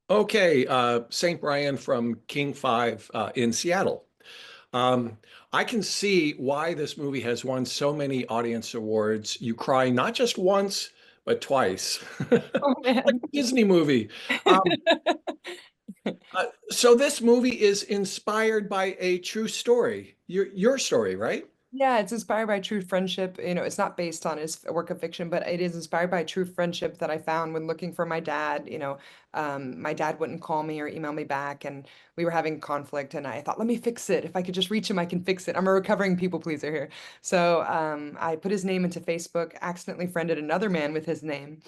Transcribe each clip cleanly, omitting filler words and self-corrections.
Okay, St. Brian from King 5 in Seattle. Um, I can see why this movie has won so many audience awards. You cry not just once, but twice. Oh Like man. a Disney movie. Um, so this movie is inspired by a true story. Your story, right? Yeah, it's inspired by true friendship. It's not based on his work of fiction, but it is inspired by true friendship that I found when looking for my dad. My dad wouldn't call me or email me back, and we were having conflict. And I thought, let me fix it. If I could just reach him, I can fix it. I'm a recovering people pleaser here. So I put his name into Facebook, accidentally friended another man with his name,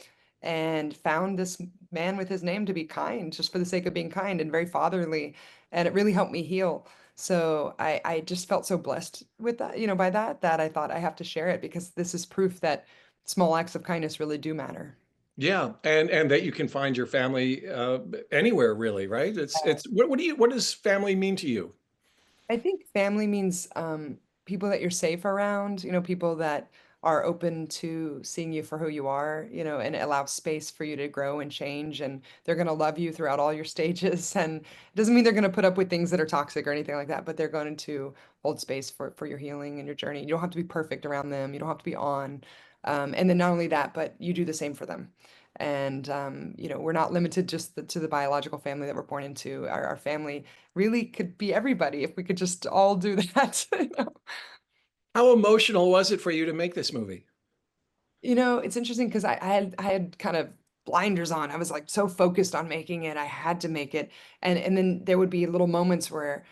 and found this man with his name to be kind, just for the sake of being kind and very fatherly. And it really helped me heal. So I just felt so blessed with that, by that I thought I have to share it because this is proof that small acts of kindness really do matter. Yeah, and that you can find your family anywhere, really, right? It's what does family mean to you? I think family means people that you're safe around, people that are open to seeing you for who you are, and allow space for you to grow and change. And they're going to love you throughout all your stages. And it doesn't mean they're going to put up with things that are toxic or anything like that, but they're going to hold space for your healing and your journey. You don't have to be perfect around them. You don't have to be on. And then not only that, but you do the same for them. And we're not limited just to the biological family that we're born into. Our family really could be everybody if we could just all do that. How emotional was it for you to make this movie? It's interesting because I had kind of blinders on. I was like so focused on making it. I had to make it. And then there would be little moments where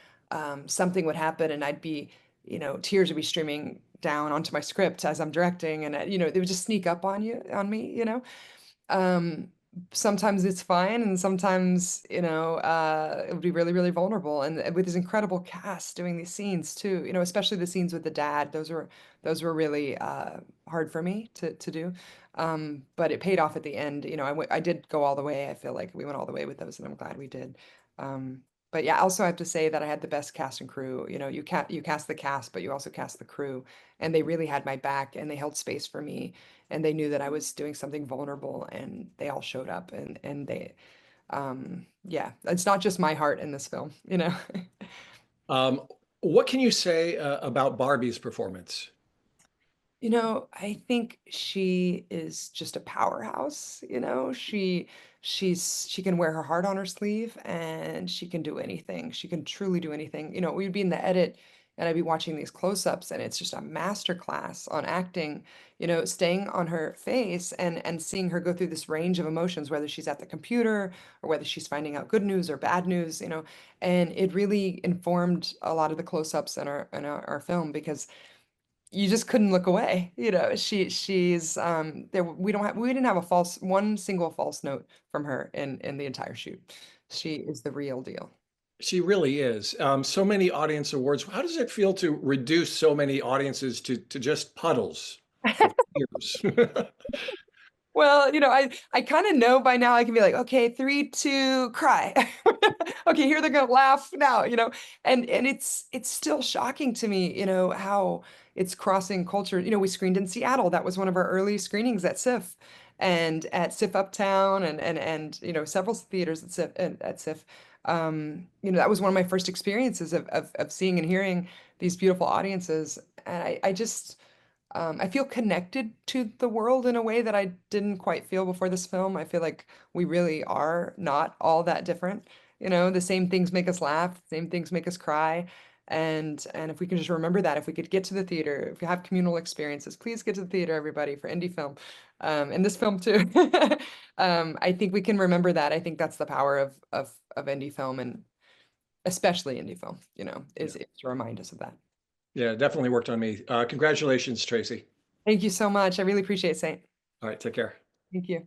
something would happen and I'd be, tears would be streaming down onto my script as I'm directing and they would just sneak up on me. Um, Sometimes it's fine, and sometimes, it would be really, really vulnerable. And with his incredible cast doing these scenes too, especially the scenes with the dad, those were really hard for me to do. But it paid off at the end. I did go all the way. I feel like we went all the way with those, and I'm glad we did. But yeah, also I have to say that I had the best cast and crew. You cast the cast, but you also cast the crew, and they really had my back, and they held space for me and they knew that I was doing something vulnerable and they all showed up and they yeah, it's not just my heart in this film. Um, what can you say about Barbie's performance? I think she is just a powerhouse. She can wear her heart on her sleeve and she can do anything. She can truly do anything. We'd be in the edit and I'd be watching these close-ups and it's just a master class on acting, staying on her face and seeing her go through this range of emotions, whether she's at the computer or whether she's finding out good news or bad news. And it really informed a lot of the close-ups in our film because you just couldn't look away. We didn't have one single false note from her in the entire shoot. She is the real deal. She really is. So many audience awards. How does it feel to reduce so many audiences to just puddles of tears? Well, I kind of know by now I can be like, okay, three, two, cry. Okay, here they're gonna laugh now. And it's still shocking to me, how it's crossing culture. We screened in Seattle. That was one of our early screenings at SIFF and at SIFF Uptown and several theaters at SIFF. That was one of my first experiences of seeing and hearing these beautiful audiences. And I feel connected to the world in a way that I didn't quite feel before this film. I feel like we really are not all that different. The same things make us laugh, the same things make us cry. And if we can just remember that, if we could get to the theater, if you have communal experiences, please get to the theater, everybody, for indie film. And this film too. I think we can remember that. I think that's the power of indie film and especially indie film, Yeah, is to remind us of that. yeah, definitely worked on me. Congratulations, Tracy. Thank you so much. I really appreciate it, Saint. All right, take care. Thank you.